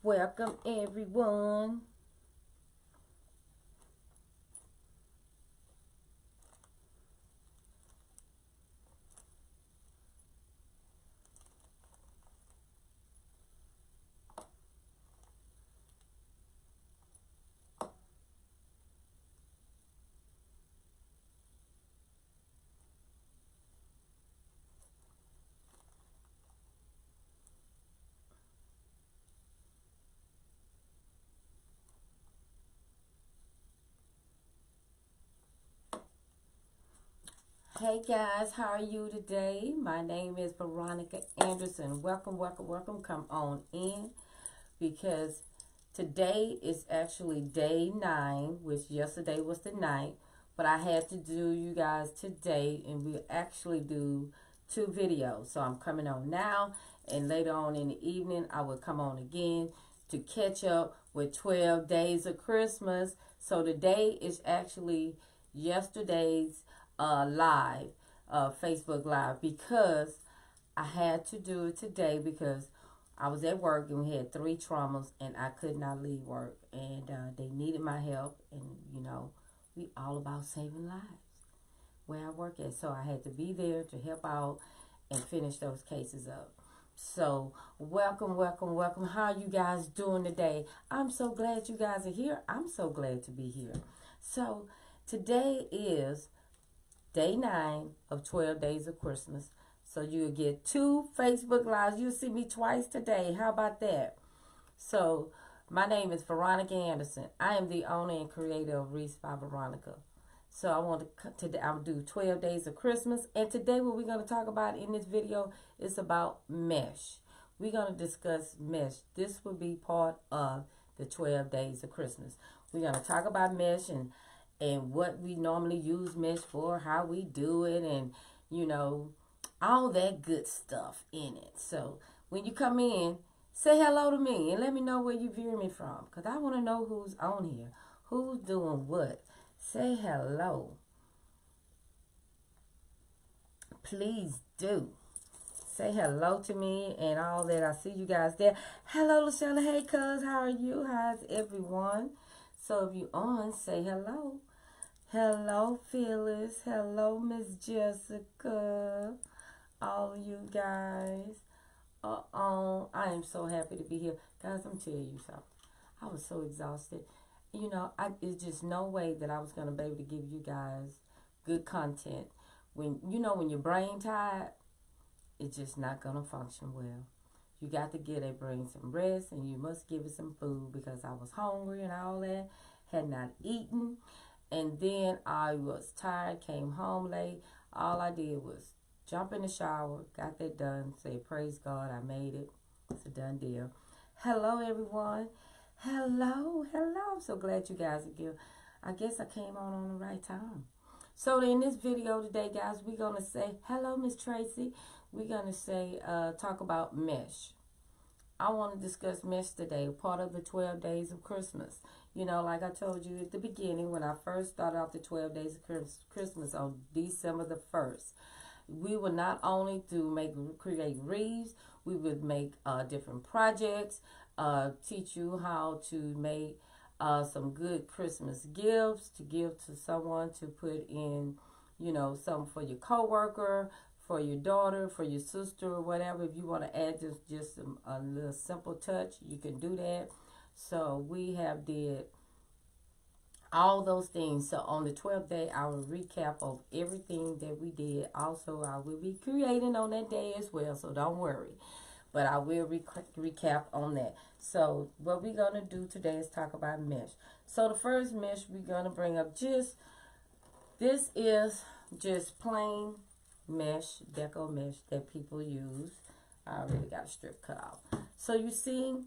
Welcome everyone. Hey guys, how are you today? My name is Veronica Anderson. Welcome, welcome, welcome. Come on in because today is actually day 9, which yesterday was the night. But I had to do you guys today, and we actually do 2 videos. So I'm coming on now, and later on in the evening, I will come on again to catch up with 12 days of Christmas. So today is actually yesterday's live, Facebook live, because I had to do it today because I was at work and we had 3 traumas and I could not leave work, and they needed my help, and we all about saving lives where I work at, so I had to be there to help out and finish those cases up. So welcome, welcome, welcome. How are you guys doing today? I'm so glad you guys are here. I'm so glad to be here. So today is day 9 of 12 days of Christmas. So you'll get 2 Facebook Lives. You'll see me twice today. How about that? So my name is Veronica Anderson. I am the owner and creator of Wreath by Veronica. So I want to today I'll do 12 days of Christmas. And today what we're going to talk about in this video is about mesh. We're going to discuss mesh. This will be part of the 12 days of Christmas. We're going to talk about mesh and what we normally use mesh for, how we do it, and all that good stuff in it. So when you come in, say hello to me and let me know where you viewing me from, because I want to know who's on here, who's doing what. Say hello. Please do. Say hello to me and all that. I see you guys there. Hello, Lashana. Hey, cuz. How are you? How's everyone? So if you on, say hello. Hello, Phyllis. Hello, Miss Jessica. All of you guys are on. I am so happy to be here. Guys, I'm telling you something. I was so exhausted. It's just no way that I was going to be able to give you guys good content. When your brain tired, it's just not going to function well. You got to get that brain some rest, and you must give it some food, because I was hungry and all that, had not eaten. And then I was tired, came home late. All I did was jump in the shower, got that done, say, praise God, I made it. It's a done deal. Hello, everyone. Hello, hello. I'm so glad you guys are here. I guess I came on the right time. So in this video today, guys, we're going to say, hello, Miss Tracy. We're going to say, talk about mesh. I want to discuss mesh today, part of the 12 days of Christmas. Like I told you at the beginning, when I first started off the 12 days of Christmas on December the 1st, we would not only create wreaths, we would make different projects, teach you how to make some good Christmas gifts to give to someone, to put in, something for your coworker, for your daughter, for your sister, or whatever. If you want to add just a little simple touch, you can do that. So we have did all those things. So on the 12th day, I will recap of everything that we did. Also, I will be creating on that day as well, so don't worry. But I will recap on that. So what we're going to do today is talk about mesh. So the first mesh we're going to bring up, this is just plain mesh, deco mesh that people use. I already got a strip cut off. So you see,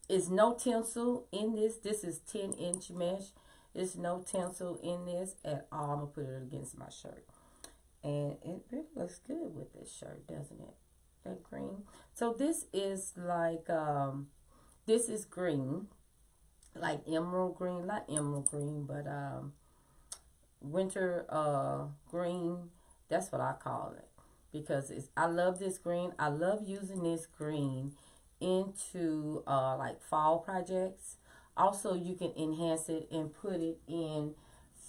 it's no tinsel in this. This is 10-inch mesh. There's no tinsel in this at all. I'm going to put it against my shirt. And it really looks good with this shirt, doesn't it? That green. So this is like, this is green. Like emerald green. Not emerald green, but winter green. That's what I call it. Because I love this green. I love using this green into like fall projects. Also, you can enhance it and put it in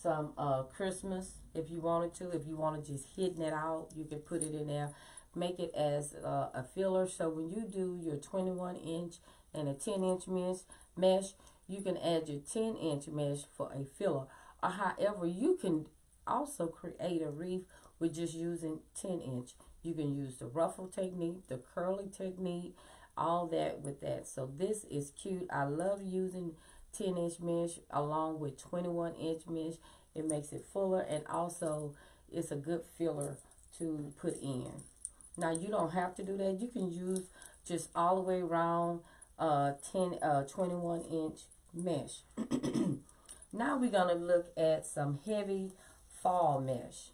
some Christmas if you wanted to. If you want to just hidden it out, you can put it in there. Make it as a filler. So when you do your 21-inch and a 10-inch mesh, you can add your 10-inch mesh for a filler. Or however, you can also create a wreath with just using 10-inch. You can use the ruffle technique, the curly technique, all that with that. So this is cute. I love using 10-inch mesh along with 21-inch mesh. It makes it fuller, and also it's a good filler to put in. Now you don't have to do that. You can use just all the way around 21-inch mesh. Now we're gonna look at some heavy fall mesh.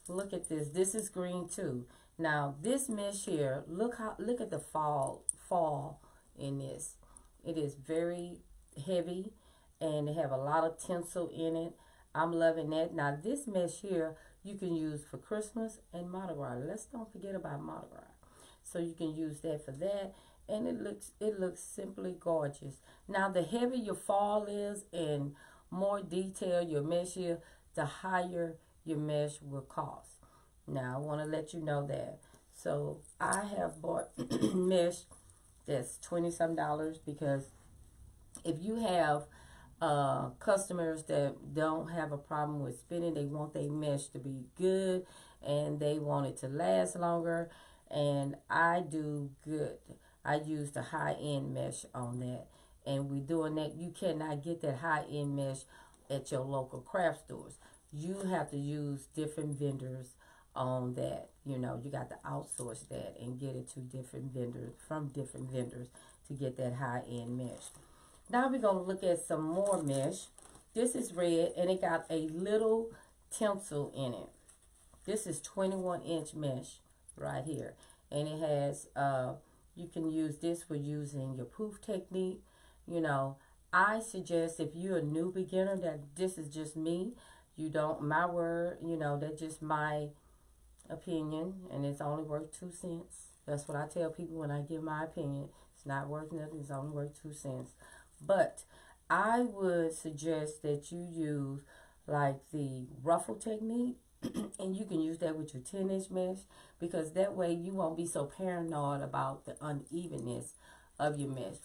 Look at this. This is green too. Now this mesh here, look at the fall in this. It is very heavy and they have a lot of tinsel in it. I'm loving that. Now this mesh here you can use for Christmas and Mardi Gras. Let's don't forget about Mardi Gras. So you can use that for that, and it looks simply gorgeous. Now the heavier your fall is and more detail your mesh is, the higher your mesh will cost. Now I want to let you know that. So I have bought mesh that's $20-some because if you have customers that don't have a problem with spinning, they want their mesh to be good and they want it to last longer, and I do good. I use the high-end mesh on that, and we're doing that. You cannot get that high-end mesh at your local craft stores. You have to use different vendors on that. You know, you got to outsource that and get it to different vendors, from different vendors, to get that high-end mesh. Now we're going to look at some more mesh. This is red and it got a little tinsel in it. This is 21-inch mesh right here. And it has, you can use this for using your poof technique. You know, I suggest if you're a new beginner, that this is just me. You don't, my word, you know, that's just my opinion, and it's only worth 2 cents. That's what I tell people when I give my opinion. It's not worth nothing, it's only worth 2 cents. But I would suggest that you use like the ruffle technique, and you can use that with your 10-inch mesh, because that way you won't be so paranoid about the unevenness of your mesh.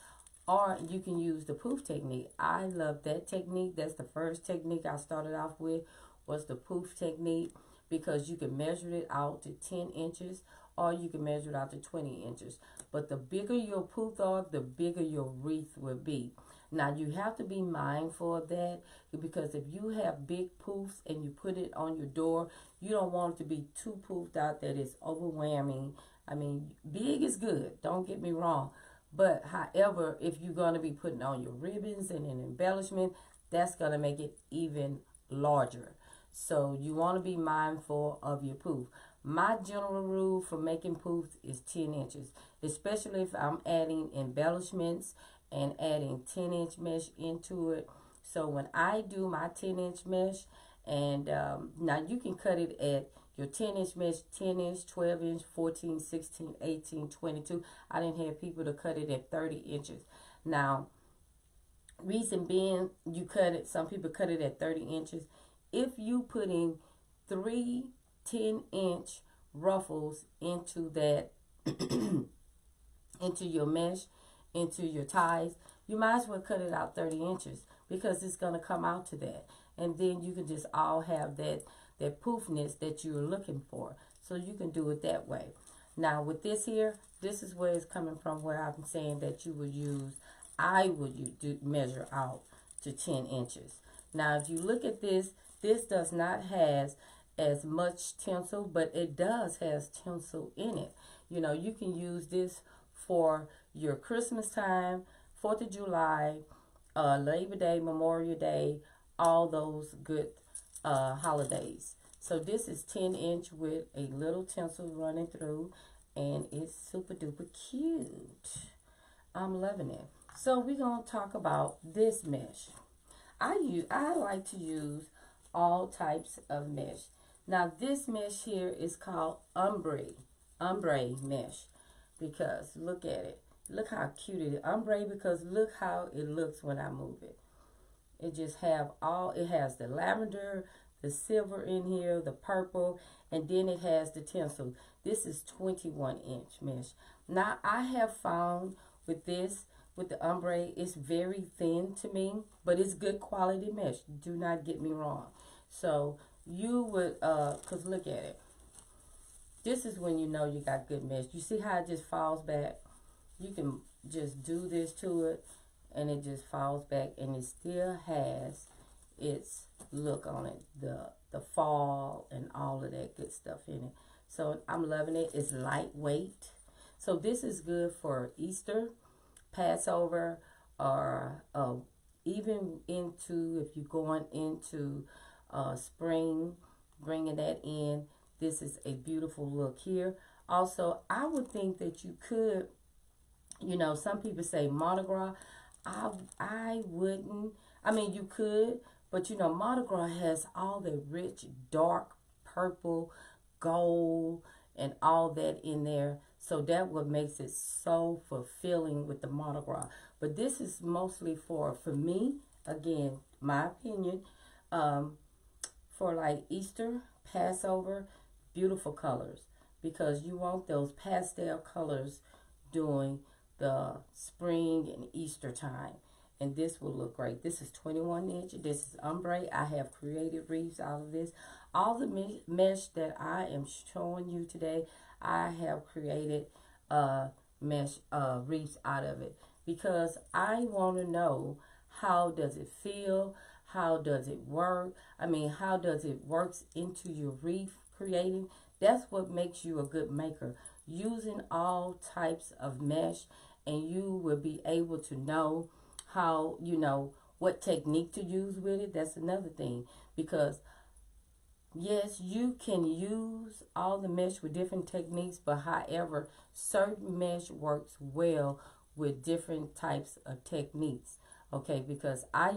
Or you can use the poof technique. I love that technique. That's the first technique I started off with, was the poof technique, because you can measure it out to 10 inches or you can measure it out to 20 inches. But the bigger your poof are, the bigger your wreath will be. Now you have to be mindful of that, because if you have big poofs and you put it on your door, you don't want it to be too poofed out that it's overwhelming. I mean, big is good, don't get me wrong. But however, if you're going to be putting on your ribbons and an embellishment, that's going to make it even larger. So you want to be mindful of your poof. My general rule for making poofs is 10 inches, especially if I'm adding embellishments and adding 10-inch mesh into it. So when I do my 10-inch mesh, and now you can cut it at your 10-inch mesh, 10-inch, 12-inch, 14, 16, 18, 22. I didn't have people to cut it at 30 inches. Now, reason being, you cut it, some people cut it at 30 inches. If you putting 3 10-inch ruffles into that, into your mesh, into your ties, you might as well cut it out 30 inches, because it's going to come out to that. And then you can just all have that poofness that you're looking for. So you can do it that way. Now with this here, this is where it's coming from, where I'm saying that you would use, I would measure out to 10 inches. Now if you look at this, this does not have as much tinsel, but it does have tinsel in it. You know, you can use this for your Christmas time, 4th of July, Labor Day, Memorial Day, all those good holidays. So this is 10-inch with a little tinsel running through, and it's super duper cute. I'm loving it. So we're going to talk about this mesh. I like to use all types of mesh. Now this mesh here is called ombre mesh, because look at it. Look how cute it is. Ombre, because look how it looks when I move it. It just have all, it has the lavender, the silver in here, the purple, and then it has the tinsel. This is 21-inch mesh. Now, I have found with this, with the ombre, it's very thin to me, but it's good quality mesh. Do not get me wrong. So, you would, because look at it. This is when you know you got good mesh. You see how it just falls back? You can just do this to it, and it just falls back, and it still has its look on it, the fall and all of that good stuff in it. So I'm loving it. It's lightweight. So this is good for Easter, Passover, or even into, if you're going into spring, bringing that in. This is a beautiful look here. Also, I would think that you could, you know, some people say Mardi Gras. I wouldn't. I mean, you could, but you know, Mardi Gras has all the rich, dark purple, gold, and all that in there. So that what makes it so fulfilling with the Mardi Gras. But this is mostly for me, again, my opinion, for like Easter, Passover, beautiful colors. Because you want those pastel colors during the spring and Easter time. And this will look great. This is 21-inch. This is ombre. I have created wreaths out of this. All the mesh that I am showing you today, I have created mesh wreaths out of it. Because I want to know, how does it feel? How does it work? I mean, how does it work into your wreath creating? That's what makes you a good maker. Using all types of mesh, and you will be able to know how, you know, what technique to use with it. That's another thing. Because, yes, you can use all the mesh with different techniques, but however, certain mesh works well with different types of techniques. Okay, because I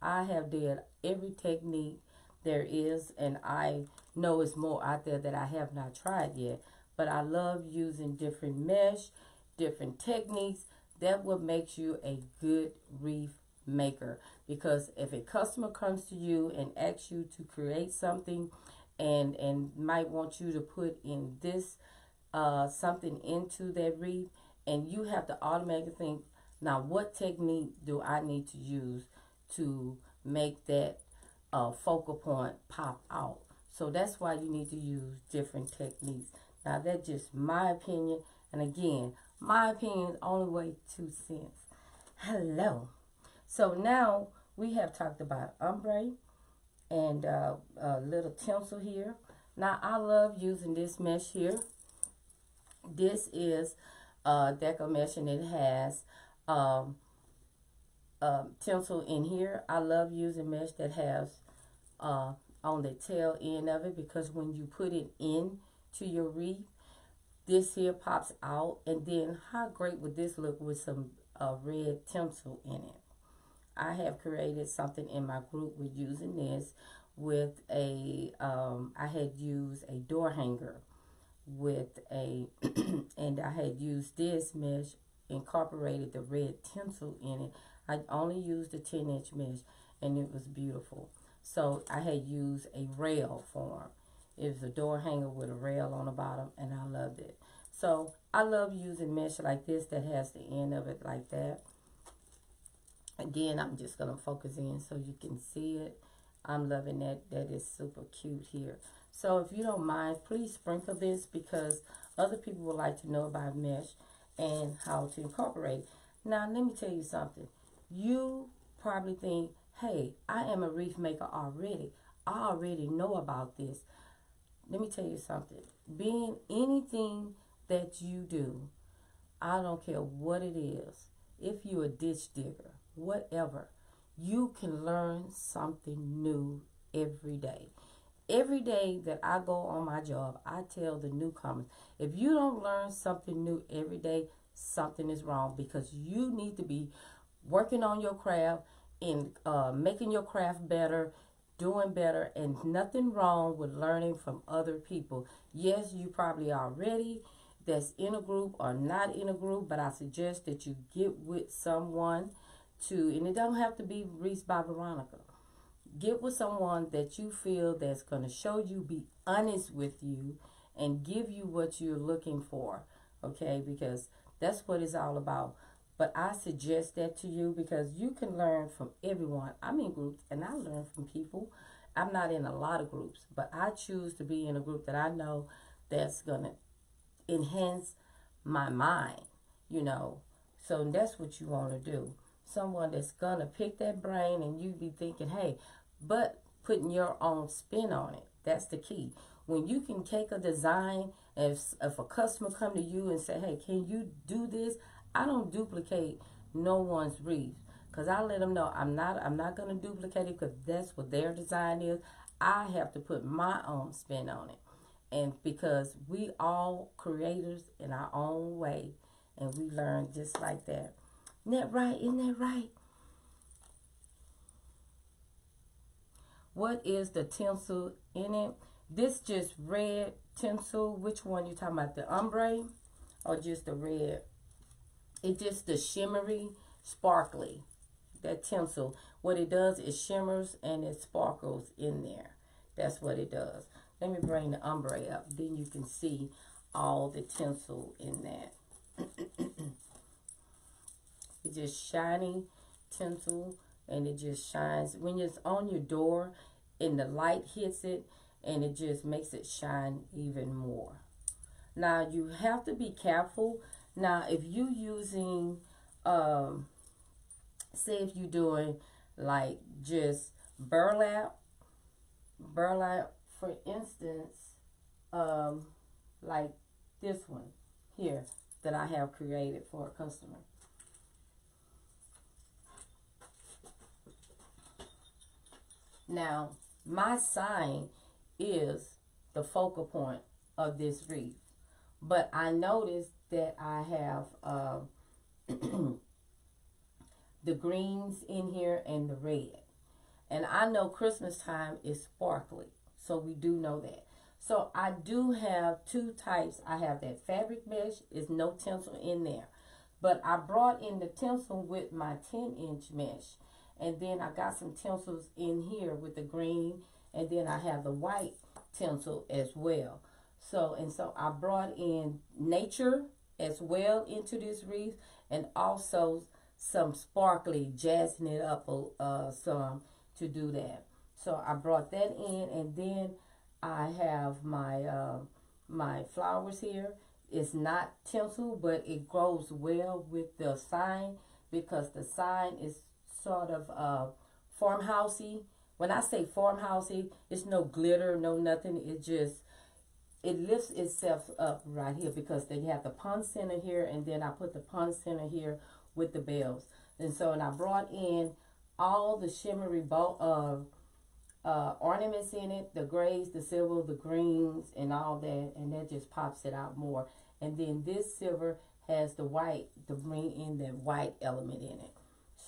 have did every technique there is, and I know it's more out there that I have not tried yet. But I love using different mesh, different techniques. That what makes you a good wreath maker. Because if a customer comes to you and asks you to create something, and might want you to put in this something into that wreath, and you have to automatically think, now what technique do I need to use to make that focal point pop out? So that's why you need to use different techniques. Now that's just my opinion, and again, my opinion is only way 2 cents. Hello. So now we have talked about ombre and a little tinsel here. Now I love using this mesh here. This is deco mesh, and it has tinsel in here. I love using mesh that has on the tail end of it, because when you put it in to your wreath, this here pops out. And then how great would this look with some red tinsel in it? I have created something in my group with using this with a I had used a door hanger with a and I had used this mesh, incorporated the red tinsel in it. I only used the 10-inch mesh, and it was beautiful. So I had used a rail form. It was a door hanger with a rail on the bottom, and I loved it. So I love using mesh like this that has the end of it like that. Again, I'm just going to focus in so you can see it. I'm loving that. That is super cute here. So if you don't mind, please sprinkle this, because other people would like to know about mesh and how to incorporate it. Now, let me tell you something. You probably think, hey, I am a wreath maker already. I already know about this. Let me tell you something. Being anything that you do, I don't care what it is. If you're a ditch digger, whatever, you can learn something new every day. Every day that I go on my job, I tell the newcomers, if you don't learn something new every day, something is wrong, because you need to be working on your craft and making your craft better, doing better, and nothing wrong with learning from other people. Yes, you probably already that's in a group or not in a group, but I suggest that you get with someone and it don't have to be Wreath by Veronica. Get with someone that you feel that's going to show you, be honest with you, and give you what you're looking for, okay? Because that's what it's all about. But I suggest that to you because you can learn from everyone. I'm in groups and I learn from people. I'm not in a lot of groups, but I choose to be in a group that I know that's going to enhance my mind, you know. So that's what you want to do. Someone that's going to pick that brain and you be thinking, hey, but putting your own spin on it. That's the key. When you can take a design, if a customer come to you and say, hey, can you do this? I don't duplicate no one's wreath because I let them know I'm not going to duplicate it because that's what their design is. I have to put my own spin on it. And because we all creators in our own way and we learn just like that. Isn't that right? Isn't that right? What is the tinsel in it? This just red tinsel. Which one you talking about? The ombre or just the red? It's just the shimmery, sparkly. That tinsel. What it does is shimmers and it sparkles in there. That's what it does. Let me bring the ombre up. Then you can see all the tinsel in that. It's just shiny tinsel. And it just shines. When it's on your door and the light hits it, and it just makes it shine even more. Now, you have to be careful. Now, if you're using, say if you're doing like just burlap, for instance, like this one here that I have created for a customer. Now, my sign is the focal point of this wreath. But I noticed that I have the greens in here and the red. And I know Christmas time is sparkly. So we do know that. So I do have two types. I have that fabric mesh. Is no tinsel in there. But I brought in the tinsel with my 10-inch mesh. And then I got some tinsels in here with the green. And then I have the white tinsel as well. So I brought in nature as well into this wreath. And also some sparkly, jazzing it up some to do that. So I brought that in. And then I have my my flowers here. It's not tinsel, but it goes well with the sign because the sign is sort of farmhousey. When I say farmhousey, it's no glitter, no nothing. It lifts itself up right here because they have the pond center here, and then I put the pond center here with the bells. And I brought in all the shimmery ornaments in it, the grays, the silver, the greens, and all that, and that just pops it out more. And then this silver has the white to bring in that white element in it.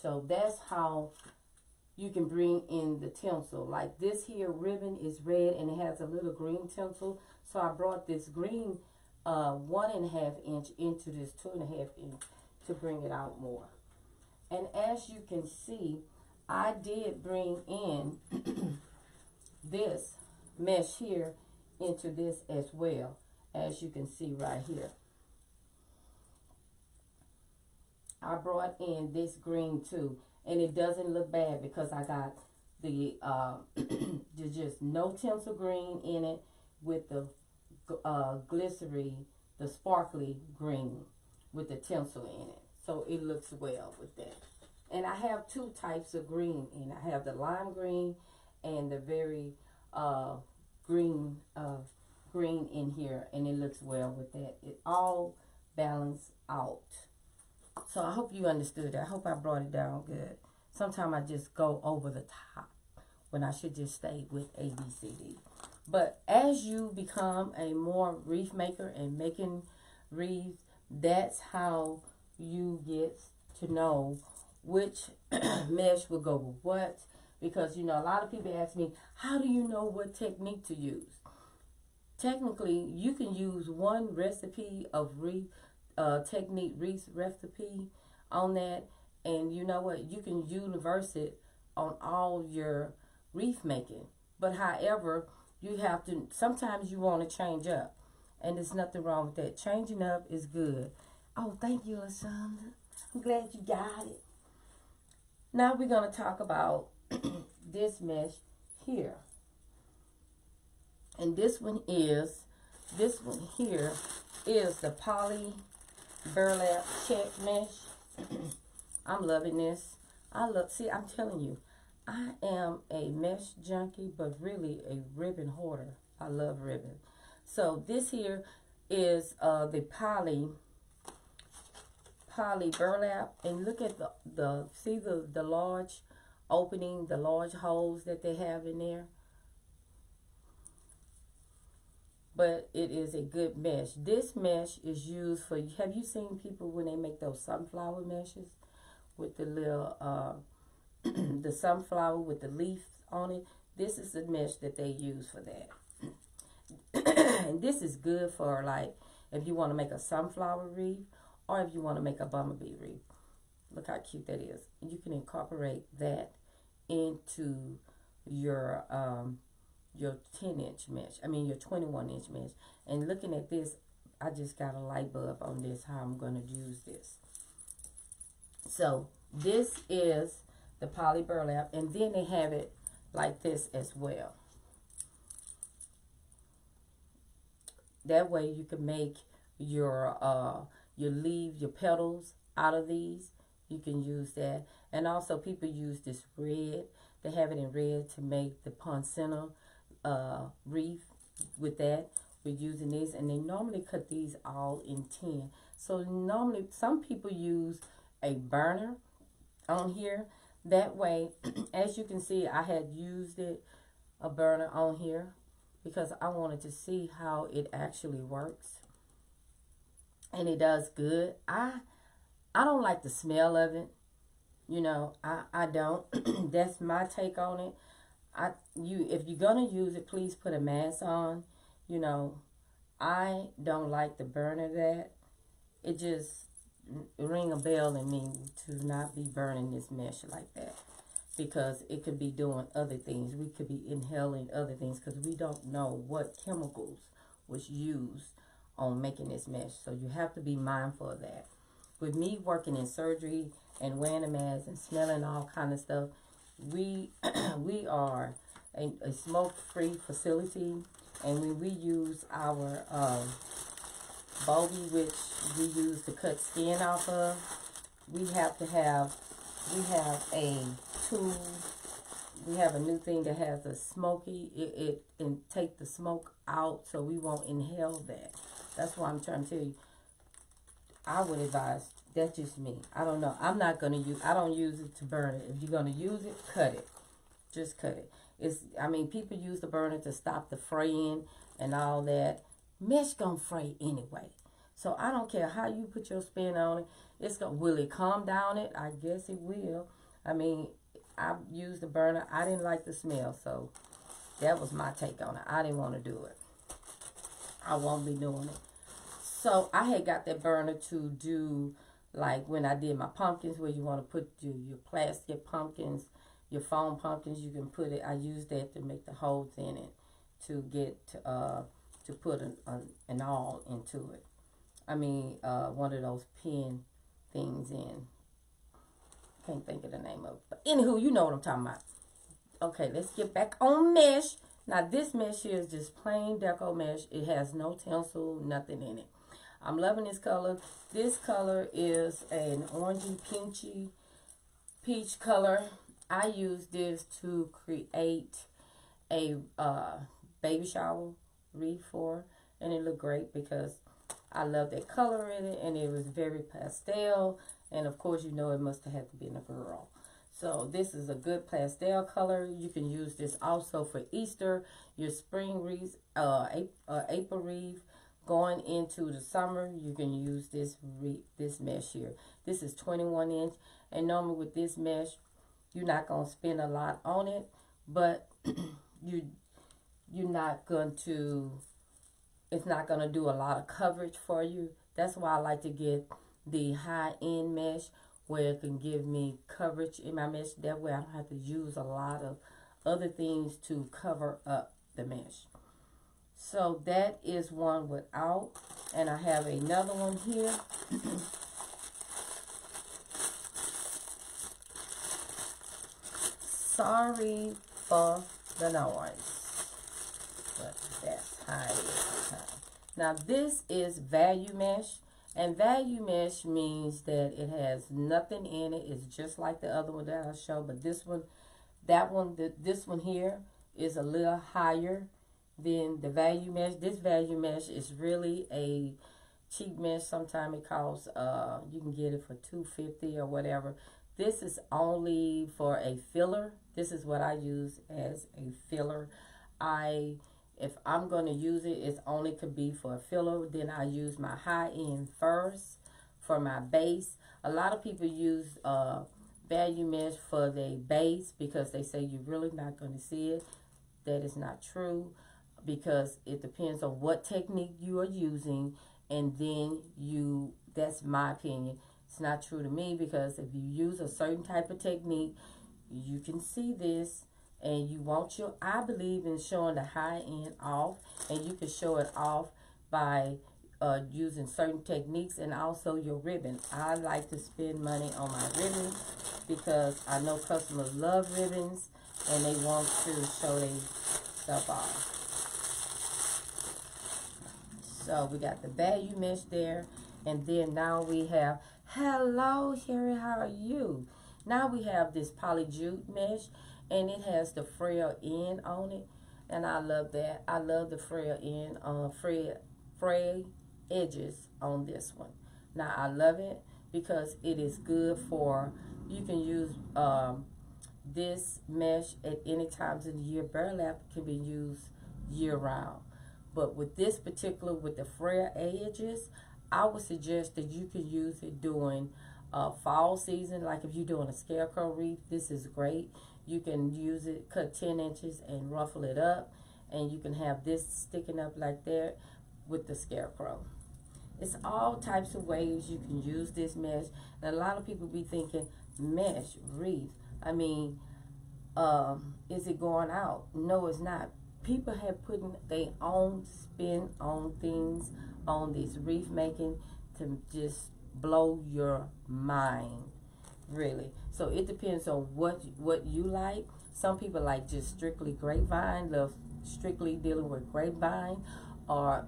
So that's how you can bring in the tinsel. Like this here ribbon is red and it has a little green tinsel. So I brought this green 1.5 inch into this 2.5 inch to bring it out more. And as you can see, I did bring in this mesh here into this as well, as you can see right here. I brought in this green too, and it doesn't look bad because I got the there's just no tinsel green in it with the glycerin, the sparkly green with the tinsel in it. So it looks well with that. And I have two types of green in. I have the lime green and the very green in here, and it looks well with that. It all balanced out. So I hope you understood that. I hope I brought it down good. Sometimes I just go over the top when I should just stay with ABCD. But as you become a more wreath maker and making wreaths, that's how you get to know which mesh will go with what. Because, you know, a lot of people ask me, how do you know what technique to use? technically you can use one recipe of wreath technique wreath recipe on that, and you know what, you can universe it on all your wreath making. But however, you have to, sometimes you want to change up, and there's nothing wrong with that. Changing up is good. Oh, thank you, LaShonda. I'm glad you got it. Now we're going to talk about this mesh here. And this one here is the poly burlap check mesh. I'm loving this. See, I'm telling you, I am a mesh junkie, but really a ribbon hoarder. I love ribbon. So this here is the poly burlap, and look at the large opening, the large holes that they have in there. But it is a good mesh. This mesh is used for, have you seen people when they make those sunflower meshes with the little the sunflower with the leaf on it? This is the mesh that they use for that. And this is good for, like, if you want to make a sunflower wreath, or if you want to make a bumblebee wreath. Look how cute that is. You can incorporate that into your 10-inch mesh. I mean your 21-inch mesh. And looking at this, I just got a light bulb on this, how I'm going to use this. So this is the poly burlap, and then they have it like this as well. That way you can make your leaves, your petals out of these. You can use that. And also people use this red. They have it in red to make the poinsettia wreath with that. We're using these, and they normally cut these all in 10. So normally some people use a burner on here. That way, as you can see, I had used a burner on here because I wanted to see how it actually works. And it does good. I don't like the smell of it. You know, I don't. That's my take on it. If you're gonna use it, please put a mask on. You know, I don't like the burn of that. It just ring a bell in me to not be burning this mesh like that, because it could be doing other things. We could be inhaling other things because we don't know what chemicals was used on making this mesh. So you have to be mindful of that. With me working in surgery and wearing a mask and smelling all kind of stuff, we are a smoke-free facility, and when we use our bogey, which we use to cut skin off of, we have a tool. We have a new thing that has a smoky, it and take the smoke out so we won't inhale that. That's why I'm trying to tell you, I would advise, that's just me. I don't know. I don't use it to burn it. If you're going to use it, cut it. Just cut it. People use the burner to stop the fraying and all that. Mesh gonna fray anyway. So I don't care how you put your spin on it. Will it calm down it? I guess it will. I mean, I used the burner. I didn't like the smell, so that was my take on it. I didn't want to do it. I won't be doing it. So I had got that burner to do, like when I did my pumpkins, where you want to put your plastic pumpkins, your foam pumpkins, you can put it. I used that to make the holes in it to get to put an awl into it. I mean, one of those pin things in. Can't think of the name of it. But anywho, you know what I'm talking about. Okay, let's get back on mesh. Now this mesh here is just plain deco mesh. It has no tinsel, nothing in it. I'm loving this color. This color is an orangey peach color. I use this to create a baby shower wreath for, and it looked great because I love that color in it, and it was very pastel, and of course you know it must have had to be in a girl. So this is a good pastel color. You can use this also for Easter, your spring wreath, April wreath. Going into the summer, you can use this mesh here. This is 21 inch, and normally with this mesh, you're not going to spend a lot on it, but you're not going to it's not going to do a lot of coverage for you. That's why I like to get the high-end mesh where it can give me coverage in my mesh. That way I don't have to use a lot of other things to cover up the mesh. So that is one without. And I have another one here. Sorry for the noise, but that's how it is. Now this is value mesh, and value mesh means that it has nothing in it. It's just like the other one that I showed, but this one, this one here is a little higher than the value mesh. This value mesh is really a cheap mesh. Sometimes it costs you can get it for $2.50 or whatever. This is only for a filler. This is what I use as a filler. If I'm going to use it, it's only could be for a filler. Then I use my high end first for my base. A lot of people use value mesh for their base because they say you're really not going to see it. That is not true, because it depends on what technique you are using, and then that's my opinion. It's not true to me, because if you use a certain type of technique, you can see this, and you want I believe in showing the high end off, and you can show it off by using certain techniques, and also your ribbon. I like to spend money on my ribbons because I know customers love ribbons and they want to show their stuff off. So we got the value mesh there, and then now we have, hello Sherry, how are you? Now we have this poly jute mesh, and it has the frail end on it, and I love that. I love the frail end, fray edges on this one. Now I love it because it is good for, you can use this mesh at any times in the year. Burlap can be used year round. But with this particular, with the frail edges, I would suggest that you can use it during fall season. Like if you're doing a scarecrow wreath, this is great. You can use it, cut 10 inches and ruffle it up. And you can have this sticking up like that with the scarecrow. It's all types of ways you can use this mesh. And a lot of people be thinking, mesh, wreath. I mean, is it going out? No, it's not. People have put their own spin on things, on this wreath making, to just blow your mind, really. So it depends on what you like. Some people like just strictly grapevine, love strictly dealing with grapevine, or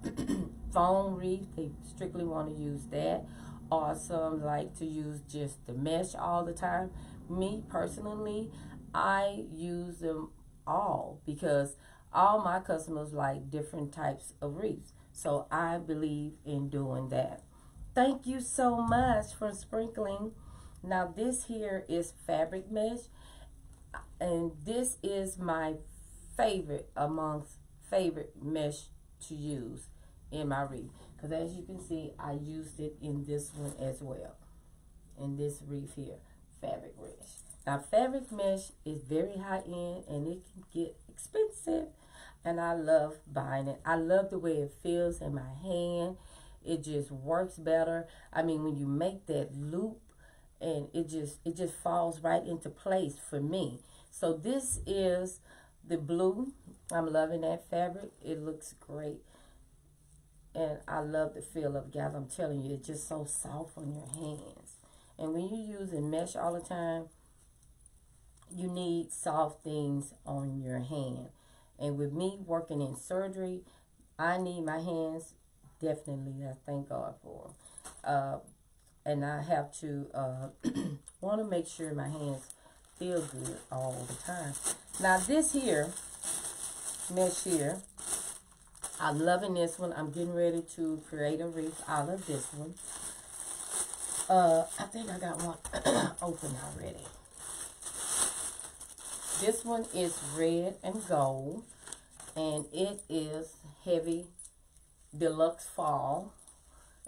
foam wreath, they strictly want to use that. Or some like to use just the mesh all the time. Me personally, I use them all because all my customers like different types of wreaths. So I believe in doing that. Thank you so much for sprinkling. Now this here is fabric mesh, and this is my favorite amongst favorite mesh to use in my wreath, because as you can see, I used it in this one as well, in this wreath here, fabric mesh. Now fabric mesh is very high end and it can get expensive, and I love buying it. I love the way it feels in my hand. It just works better. I mean, when you make that loop, and it just falls right into place for me. So this is the blue. I'm loving that fabric. It looks great. And I love the feel of it, guys. I'm telling you, it's just so soft on your hands. And when you're using mesh all the time, you need soft things on your hand. And with me working in surgery, I need my hands, definitely, I thank God for them. And I have to want to make sure my hands feel good all the time. Now this here, mesh here, I'm loving this one. I'm getting ready to create a wreath out of this one. I think I got one open already. This one is red and gold, and it is heavy deluxe fall.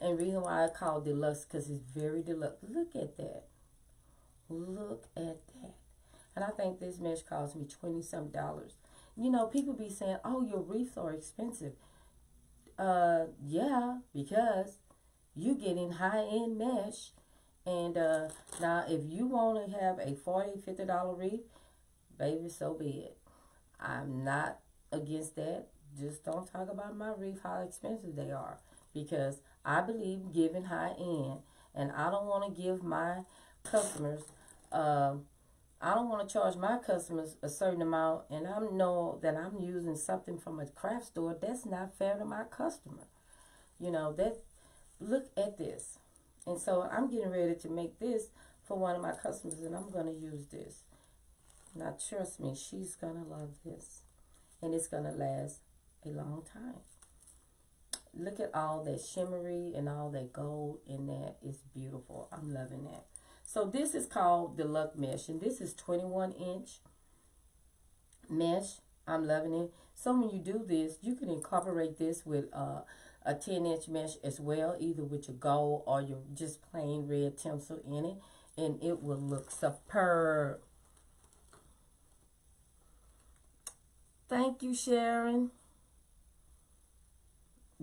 And the reason why I call it deluxe, because it's very deluxe. Look at that. Look at that. And I think this mesh cost me $20-some. You know, people be saying, oh, your wreaths are expensive. Yeah, because you getting high-end mesh. And now if you want to have a $40, $50 wreath, baby, so be it. I'm not against that. Just don't talk about my wreath, how expensive they are. Because I believe giving high end. And I don't want to give my customers, I don't want to charge my customers a certain amount. And I know that I'm using something from a craft store. That's not fair to my customer. That, look at this. And so I'm getting ready to make this for one of my customers. And I'm going to use this. Now, trust me, she's going to love this. And it's going to last a long time. Look at all that shimmery and all that gold in that. It's beautiful. I'm loving that. So this is called Deluxe Mesh. And this is 21-inch mesh. I'm loving it. So when you do this, you can incorporate this with a 10-inch mesh as well, either with your gold or your just plain red tinsel in it. And it will look superb. Thank you, Sharon.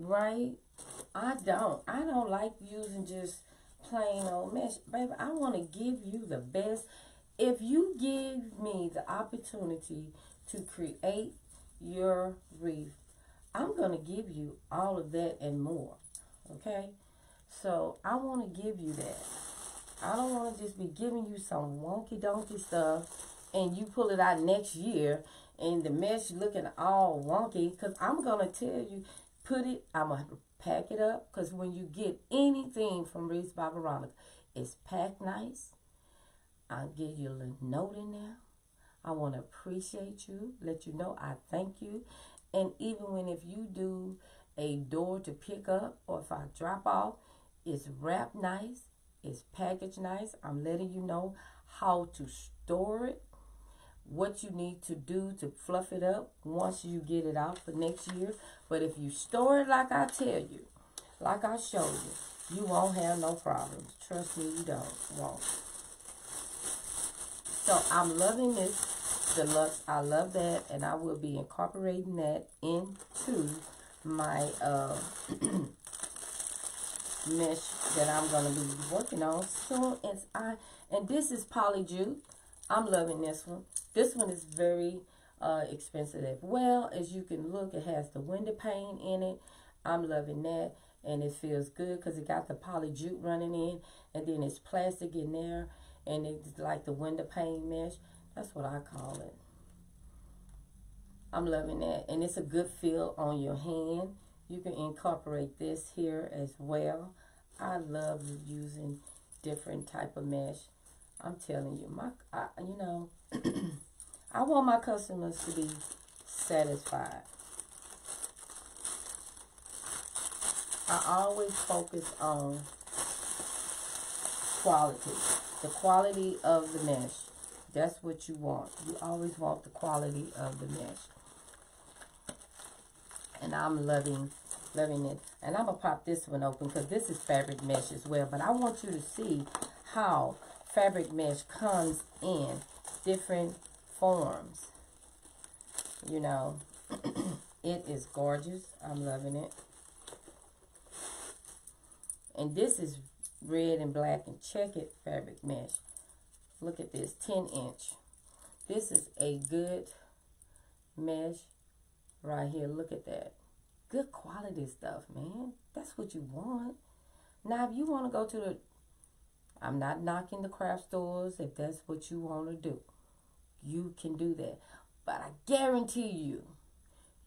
Right? I don't like using just plain old mesh. Baby, I want to give you the best. If you give me the opportunity to create your wreath, I'm going to give you all of that and more. Okay? So, I want to give you that. I don't want to just be giving you some wonky donkey stuff and you pull it out next year and the mesh looking all wonky. Because I'm going to tell you, I'm going to pack it up. Because when you get anything from Wreaths by Veronica, it's packed nice. I'll give you a little note in there. I want to appreciate you, let you know I thank you. And even if you do a door to pick up or if I drop off, it's wrapped nice, it's packaged nice. I'm letting you know how to store it, what you need to do to fluff it up once you get it out for next year. But if you store it like I tell you, like I showed you, you won't have no problems. Trust me, you won't. So I'm loving this deluxe. I love that, and I will be incorporating that into my mesh that I'm going to be working on soon. And this is poly jute. I'm loving this one. This one is very expensive as well. As you can look, it has the window pane in it. I'm loving that, and it feels good because it got the poly jute running in, and then it's plastic in there, and it's like the window pane mesh. That's what I call it. I'm loving that, and it's a good feel on your hand. You can incorporate this here as well. I love using different type of mesh. I'm telling you, I want my customers to be satisfied. I always focus on quality, the quality of the mesh. That's what you want. You always want the quality of the mesh. And I'm loving it. And I'm going to pop this one open because this is fabric mesh as well. But I want you to see how fabric mesh comes in different forms. It is gorgeous. I'm loving it. And this is red and black and checkered fabric mesh. Look at this, 10-inch. This is a good mesh right here. Look at that. Good quality stuff, man. That's what you want. Now, if you want to go to I'm not knocking the craft stores. If that's what you want to do, you can do that. But I guarantee you,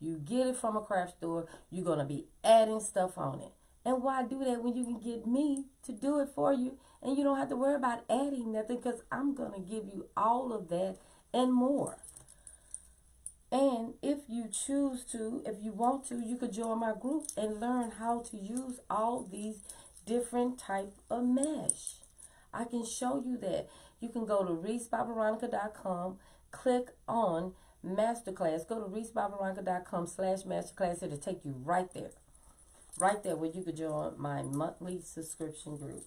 you get it from a craft store, you're going to be adding stuff on it. And why do that when you can get me to do it for you and you don't have to worry about adding nothing, because I'm going to give you all of that and more. And if you choose to, if you want to, you could join my group and learn how to use all these different type of mesh. I can show you that. You can go to wreathsbyveronica.com, click on Masterclass. Go to wreathsbyveronica.com/masterclass. It'll take you right there. Right there where you could join my monthly subscription group.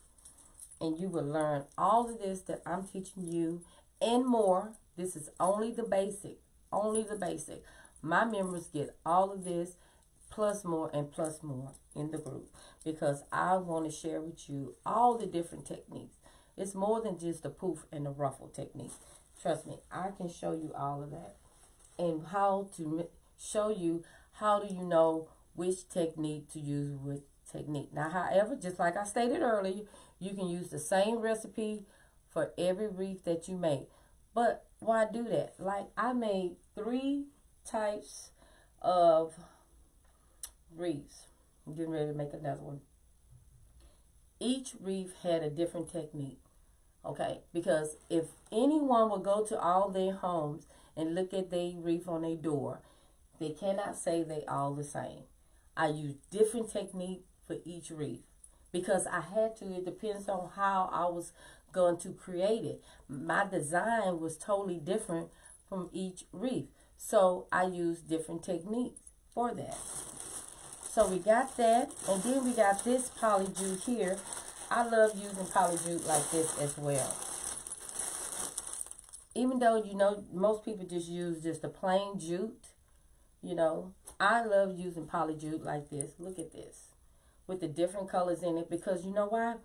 And you will learn all of this that I'm teaching you and more. This is only the basic. Only the basic. My members get all of this plus more and plus more in the group, because I want to share with you all the different techniques. It's more than just the poof and the ruffle technique. Trust me, I can show you all of that, and how to show you how do you know which technique to use with technique. Now, however, just like I stated earlier, you can use the same recipe for every wreath that you make. But why do that? Like, I made 3 types of wreaths. I'm getting ready to make another one. Each wreath had a different technique. Okay, because if anyone would go to all their homes and look at their wreath on their door, they cannot say they all the same. I use different technique for each wreath because I had to. It depends on how I was going to create it. My design was totally different from each wreath, so I use different techniques for that. So we got that, and then we got this poly jute here. I love using poly jute like this as well. Even though, you know, most people just use just a plain jute, you know, I love using poly jute like this. Look at this, with the different colors in it, because you know why?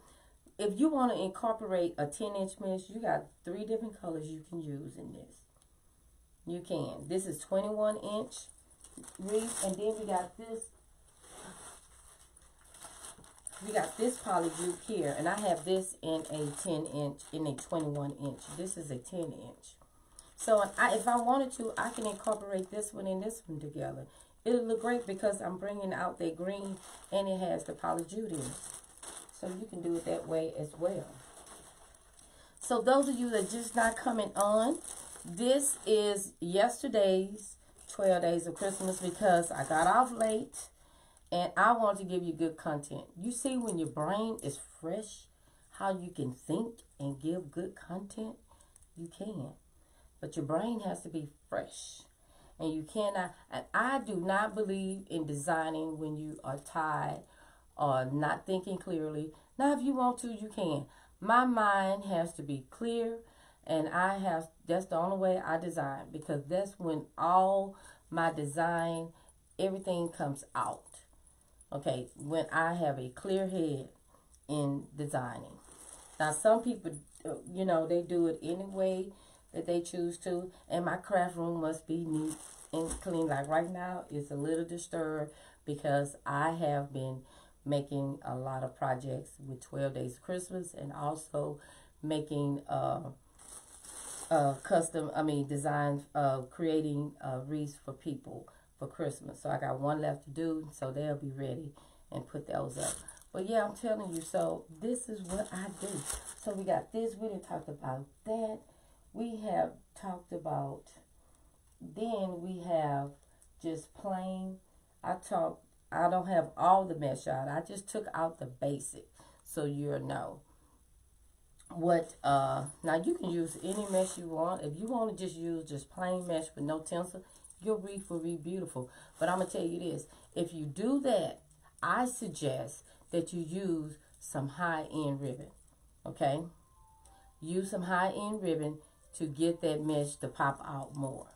If you want to incorporate a 10-inch mesh, you got 3 different colors you can use in this. You can. This is 21-inch wreath, and then we got this. We got this poly jute here, and I have this in a 10-inch, in a 21-inch. This is a 10-inch. So if I wanted to, I can incorporate this one and this one together. It'll look great because I'm bringing out that green, and it has the poly jute in it. So you can do it that way as well. So those of you that just not coming on, this is yesterday's 12 Days of Christmas, because I got off late. And I want to give you good content. You see, when your brain is fresh, how you can think and give good content? You can. But your brain has to be fresh. And you cannot, and I do not believe in designing when you are tired or not thinking clearly. Now, if you want to, you can. My mind has to be clear, and that's the only way I design, because that's when all my design, everything comes out. Okay, when I have a clear head in designing. Now, some people, you know, they do it any way that they choose to. And my craft room must be neat and clean. Like right now, it's a little disturbed because I have been making a lot of projects with 12 Days of Christmas, and also making designs, creating wreaths for people for Christmas. So I got one left to do, so they'll be ready and put those up. But yeah, I'm telling you, so this is what I do. So we got this, we didn't talk about that. We have talked about, then we have just plain, I don't have all the mesh out. I just took out the basic, so you'll know what, now you can use any mesh you want. If you want to just use just plain mesh with no tinsel, your wreath will be beautiful. But I'm going to tell you this. If you do that, I suggest that you use some high-end ribbon. Okay? Use some high-end ribbon to get that mesh to pop out more.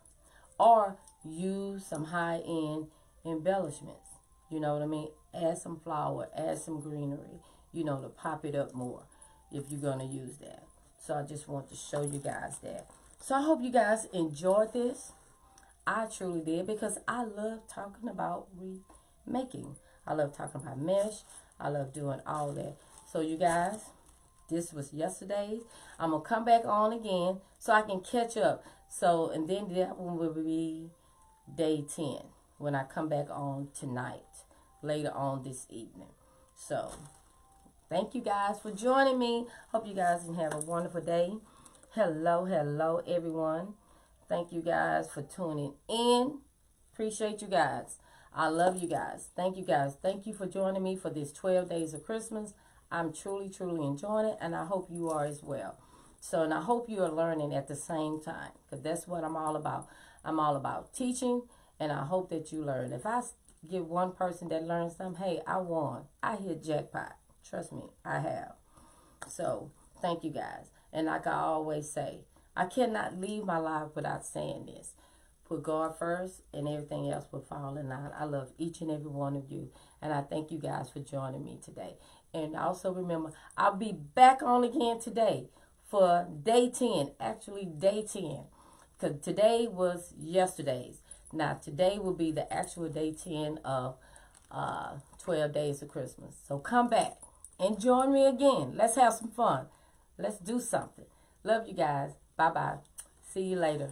Or use some high-end embellishments. You know what I mean? Add some flower, add some greenery, you know, to pop it up more if you're going to use that. So I just want to show you guys that. So I hope you guys enjoyed this. I truly did, because I love talking about remaking. I love talking about mesh. I love doing all that. So you guys, this was yesterday. I'm going to come back on again so I can catch up. So, and then that one will be day 10 when I come back on tonight, later on this evening. So, thank you guys for joining me. Hope you guys can have a wonderful day. Hello, hello, everyone. Thank you guys for tuning in. Appreciate you guys. I love you guys. Thank you guys. Thank you for joining me for this 12 Days of Christmas. I'm truly, truly enjoying it, and I hope you are as well. So, and I hope you are learning at the same time, because that's what I'm all about. I'm all about teaching, and I hope that you learn. If I get one person that learns something, hey, I won. I hit jackpot. Trust me, I have. So, thank you guys. And like I always say, I cannot leave my life without saying this. put God first, and everything else will fall in line. I love each and every one of you, and I thank you guys for joining me today. And also remember, I'll be back on again today for day 10, actually day 10, because today was yesterday's. Now, today will be the actual day 10 of 12 days of Christmas. So come back and join me again. Let's have some fun. Let's do something. Love you guys. Bye-bye. See you later.